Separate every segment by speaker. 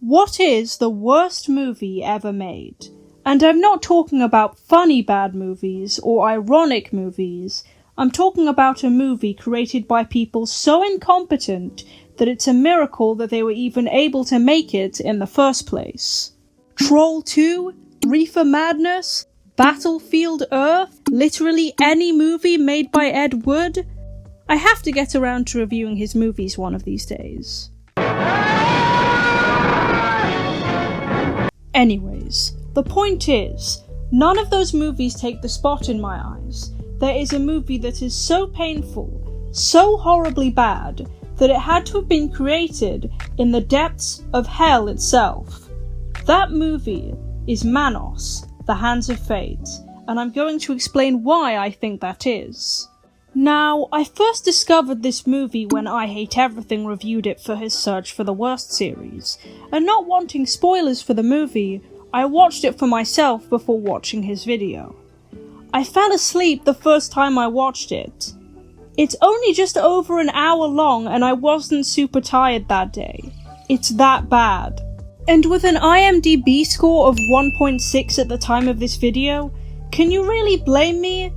Speaker 1: What is the worst movie ever made? And I'm not talking about funny bad movies or ironic movies. I'm talking about a movie created by people so incompetent that it's a miracle that they were even able to make it in the first place. Troll 2? Reefer Madness? Battlefield Earth? Literally any movie made by Ed Wood? I have to get around to reviewing his movies one of these days. Anyways, the point is, none of those movies take the spot in my eyes. There is a movie that is so painful, so horribly bad, that it had to have been created in the depths of hell itself. That movie is Manos, The Hands of Fate, and I'm going to explain why I think that is. Now, I first discovered this movie when I Hate Everything reviewed it for his Search for the Worst series, and not wanting spoilers for the movie, I watched it for myself before watching his video. I fell asleep the first time I watched it. It's only just over an hour long and I wasn't super tired that day. It's that bad. And with an IMDb score of 1.6 at the time of this video, can you really blame me?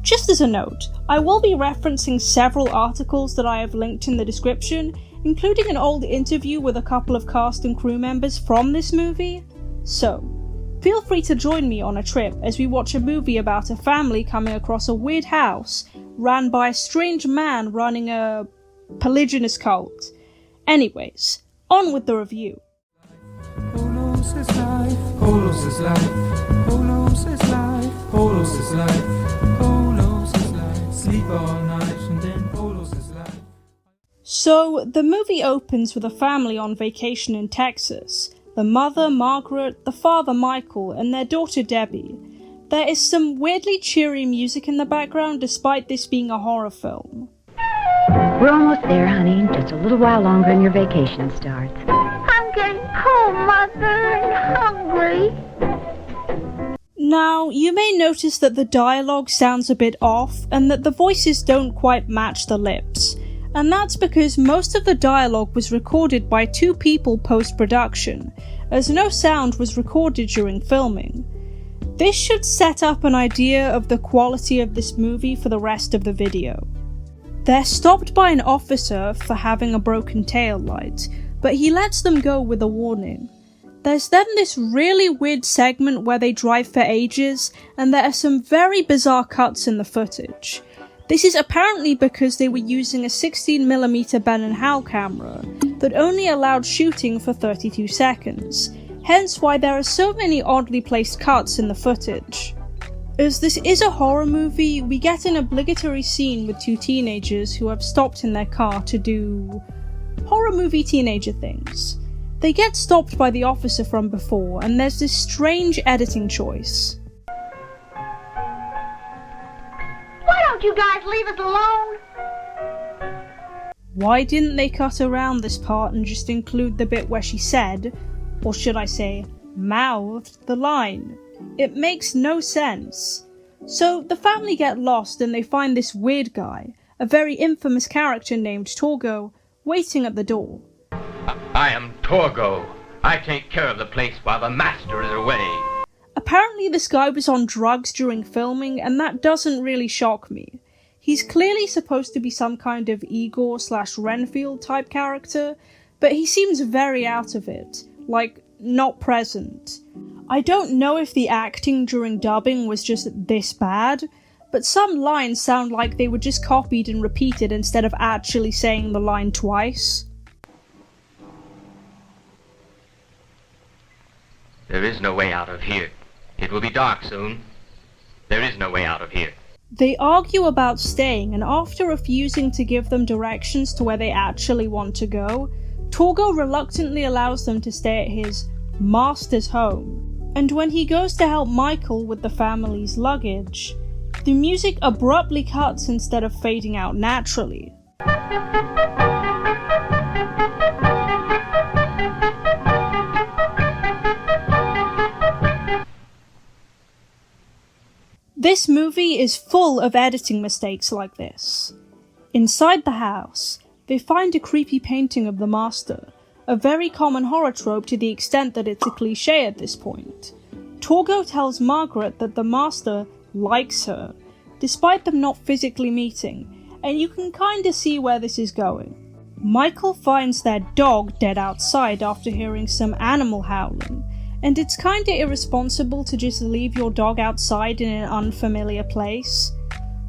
Speaker 1: Just as a note, I will be referencing several articles that I have linked in the description, including an old interview with a couple of cast and crew members from this movie. So, feel free to join me on a trip as we watch a movie about a family coming across a weird house ran by a strange man running a polygynous cult. Anyways, on with the review.
Speaker 2: Polos is life, Polos is life, Polos is life, Polos is life, Polos is life, sleep all night and then Polos is life.
Speaker 1: So, the movie opens with a family on vacation in Texas. The mother, Margaret, the father, Michael, and their daughter, Debbie. There is some weirdly cheery music in the background despite this being a horror film.
Speaker 3: We're almost there, honey. Just a little while longer and your vacation starts.
Speaker 4: I'm getting cold, Mother, and hungry.
Speaker 1: Now, you may notice that the dialogue sounds a bit off, and that the voices don't quite match the lips. And that's because most of the dialogue was recorded by two people post-production, as no sound was recorded during filming. This should set up an idea of the quality of this movie for the rest of the video. They're stopped by an officer for having a broken tail light, but he lets them go with a warning. There's then this really weird segment where they drive for ages, and there are some very bizarre cuts in the footage. This is apparently because they were using a 16mm Ben & Howell camera that only allowed shooting for 32 seconds, hence why there are so many oddly placed cuts in the footage. As this is a horror movie, we get an obligatory scene with two teenagers who have stopped in their car to do horror movie teenager things. They get stopped by the officer from before, and there's this strange editing choice.
Speaker 4: Why don't you guys leave us alone?
Speaker 1: Why didn't they cut around this part and just include the bit where she said, or should I say, mouthed the line? It makes no sense. So the family get lost and they find this weird guy, a very infamous character named Torgo, waiting at the door.
Speaker 5: I am Torgo. I take care of the place while the master is away.
Speaker 1: Apparently this guy was on drugs during filming, and that doesn't really shock me. He's clearly supposed to be some kind of Igor/Renfield type character, but he seems very out of it, like, not present. I don't know if the acting during dubbing was just this bad, but some lines sound like they were just copied and repeated instead of actually saying the line twice.
Speaker 5: There is no way out of here. It will be dark soon. There is no way out of here.
Speaker 1: They argue about staying, and after refusing to give them directions to where they actually want to go, Torgo reluctantly allows them to stay at his master's home. And when he goes to help Michael with the family's luggage, the music abruptly cuts instead of fading out naturally. This movie is full of editing mistakes like this. Inside the house, they find a creepy painting of the master, a very common horror trope to the extent that it's a cliche at this point. Torgo tells Margaret that the Master likes her, despite them not physically meeting, and you can kinda see where this is going. Michael finds their dog dead outside after hearing some animal howling, and it's kinda irresponsible to just leave your dog outside in an unfamiliar place.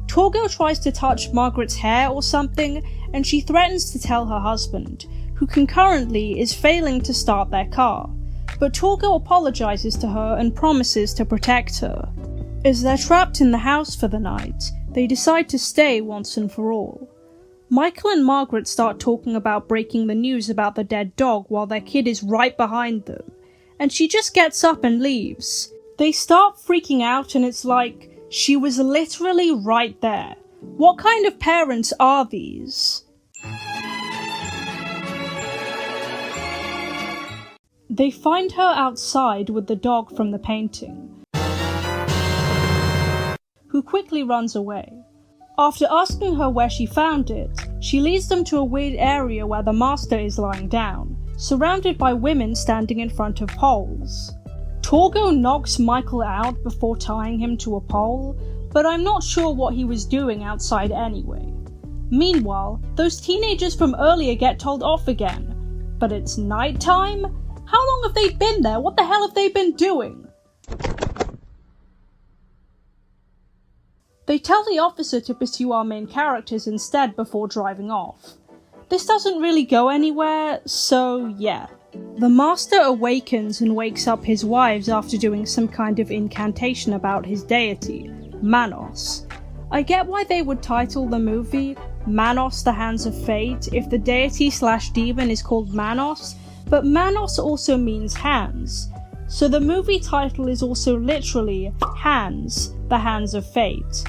Speaker 1: Torgo tries to touch Margaret's hair or something, and she threatens to tell her husband, who concurrently is failing to start their car, but Torgo apologizes to her and promises to protect her. As they're trapped in the house for the night, they decide to stay once and for all. Michael and Margaret start talking about breaking the news about the dead dog while their kid is right behind them, and she just gets up and leaves. They start freaking out and it's like, she was literally right there. What kind of parents are these? They find her outside with the dog from the painting, who quickly runs away. After asking her where she found it, she leads them to a weird area where the Master is lying down, surrounded by women standing in front of poles. Torgo knocks Michael out before tying him to a pole, but I'm not sure what he was doing outside anyway. Meanwhile, those teenagers from earlier get told off again. But it's nighttime? How long have they been there? What the hell have they been doing? They tell the officer to pursue our main characters instead before driving off. This doesn't really go anywhere, so yeah. The Master awakens and wakes up his wives after doing some kind of incantation about his deity, Manos. I get why they would title the movie Manos the Hands of Fate if the deity/demon is called Manos, but Manos also means hands, so the movie title is also literally Hands, the Hands of Fate.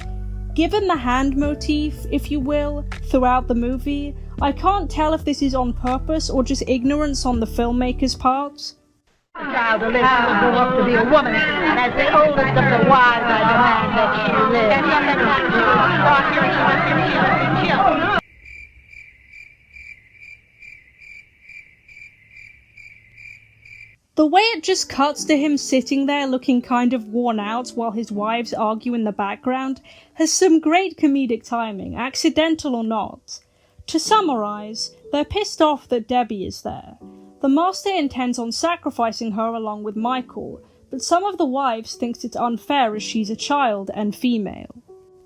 Speaker 1: Given the hand motif, if you will, throughout the movie, I can't tell if this is on purpose or just ignorance on the filmmaker's part.
Speaker 4: A child who lives will grow up to be a woman, and as the oldest of the wives, I demand that she live.
Speaker 1: The way it just cuts to him sitting there looking kind of worn out while his wives argue in the background has some great comedic timing, accidental or not. To summarise, they're pissed off that Debbie is there. The Master intends on sacrificing her along with Michael, but some of the wives thinks it's unfair as she's a child and female.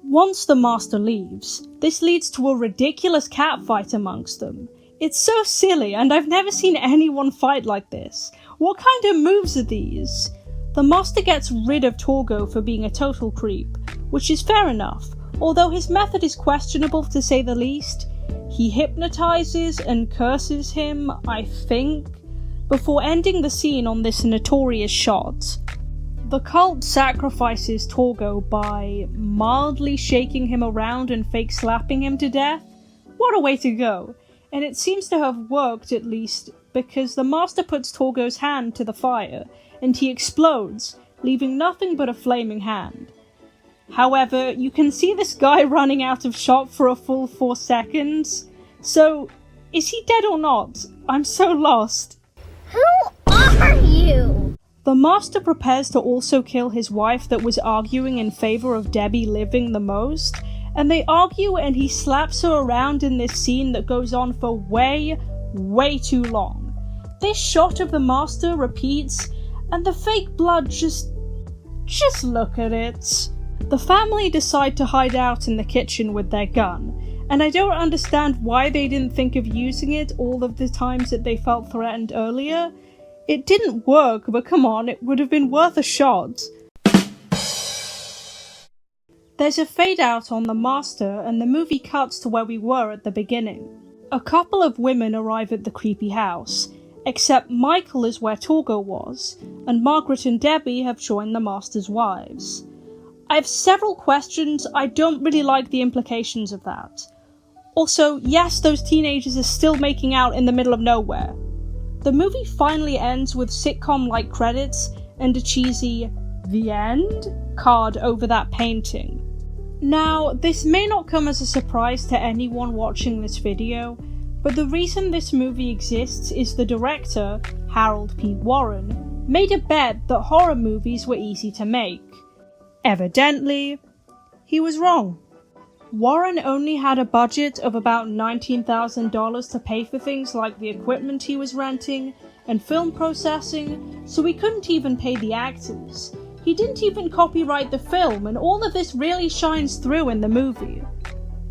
Speaker 1: Once the Master leaves, this leads to a ridiculous catfight amongst them. It's so silly, and I've never seen anyone fight like this. What kind of moves are these? The Master gets rid of Torgo for being a total creep, which is fair enough, although his method is questionable to say the least. He hypnotizes and curses him, I think, before ending the scene on this notorious shot. The cult sacrifices Torgo by mildly shaking him around and fake slapping him to death. What a way to go! And it seems to have worked at least, because the Master puts Torgo's hand to the fire, and he explodes, leaving nothing but a flaming hand. However, you can see this guy running out of shot for a full 4 seconds. So, is he dead or not? I'm so lost.
Speaker 4: Who are you?
Speaker 1: The Master prepares to also kill his wife that was arguing in favor of Debbie living the most, and they argue and he slaps her around in this scene that goes on for way too long. This shot of the Master repeats, and the fake blood just look at it. The family decide to hide out in the kitchen with their gun, and I don't understand why they didn't think of using it all of the times that they felt threatened earlier. It didn't work, but come on, it would have been worth a shot. There's a fade out on the Master, and the movie cuts to where we were at the beginning. A couple of women arrive at the creepy house, except Michael is where Torgo was, and Margaret and Debbie have joined the Master's wives. I have several questions. I don't really like the implications of that. Also, yes, those teenagers are still making out in the middle of nowhere. The movie finally ends with sitcom-like credits and a cheesy "The End" card over that painting. Now, this may not come as a surprise to anyone watching this video, but the reason this movie exists is the director, Harold P. Warren, made a bet that horror movies were easy to make. Evidently, he was wrong. Warren only had a budget of about $19,000 to pay for things like the equipment he was renting and film processing, so he couldn't even pay the actors. He didn't even copyright the film, and all of this really shines through in the movie.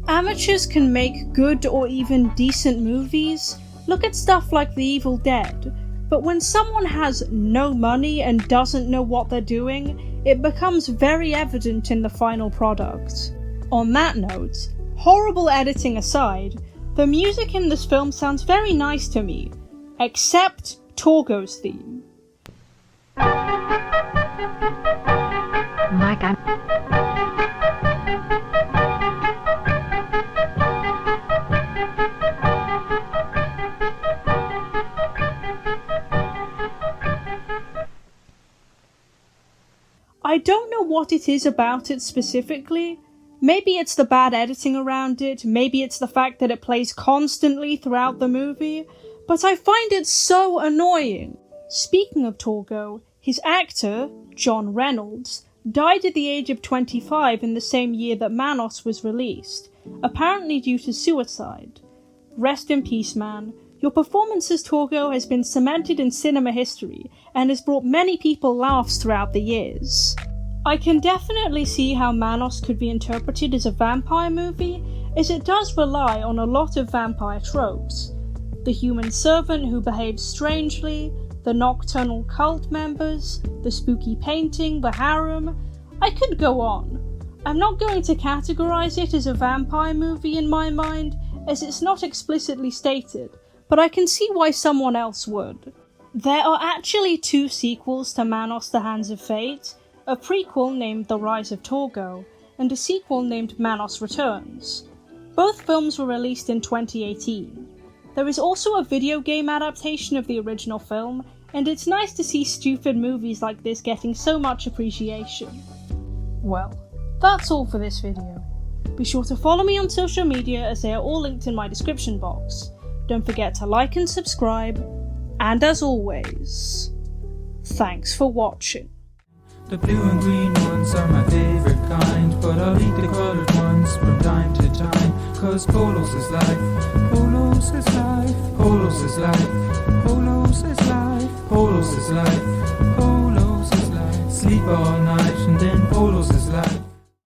Speaker 1: Amateurs can make good or even decent movies. Look at stuff like The Evil Dead. But when someone has no money and doesn't know what they're doing, it becomes very evident in the final product. On that note, horrible editing aside, the music in this film sounds very nice to me, except Torgo's theme.
Speaker 3: Mike,
Speaker 1: I don't know what it is about it specifically. Maybe it's the bad editing around it, maybe it's the fact that it plays constantly throughout the movie, but I find it so annoying. Speaking of Torgo, his actor, John Reynolds, died at the age of 25 in the same year that Manos was released, apparently due to suicide. Rest in peace, man. Your performance as Torgo has been cemented in cinema history and has brought many people laughs throughout the years. I can definitely see how Manos could be interpreted as a vampire movie, as it does rely on a lot of vampire tropes. The human servant who behaves strangely, the nocturnal cult members, the spooky painting, the harem. I could go on. I'm not going to categorize it as a vampire movie in my mind, as it's not explicitly stated, but I can see why someone else would. There are actually 2 sequels to Manos: The Hands of Fate, a prequel named The Rise of Torgo, and a sequel named Manos Returns. Both films were released in 2018. There is also a video game adaptation of the original film, and it's nice to see stupid movies like this getting so much appreciation. Well, that's all for this video. Be sure to follow me on social media as they are all linked in my description box. Don't forget to like and subscribe, and as always, thanks for watching.
Speaker 2: The blue and green ones are my favorite kind, but I'll eat the colored ones from time to time. Cause Polos is life, Polos is life, Polos is life, Polos is life, Polos is life, Polos is life. Sleep all night and then Polos is life.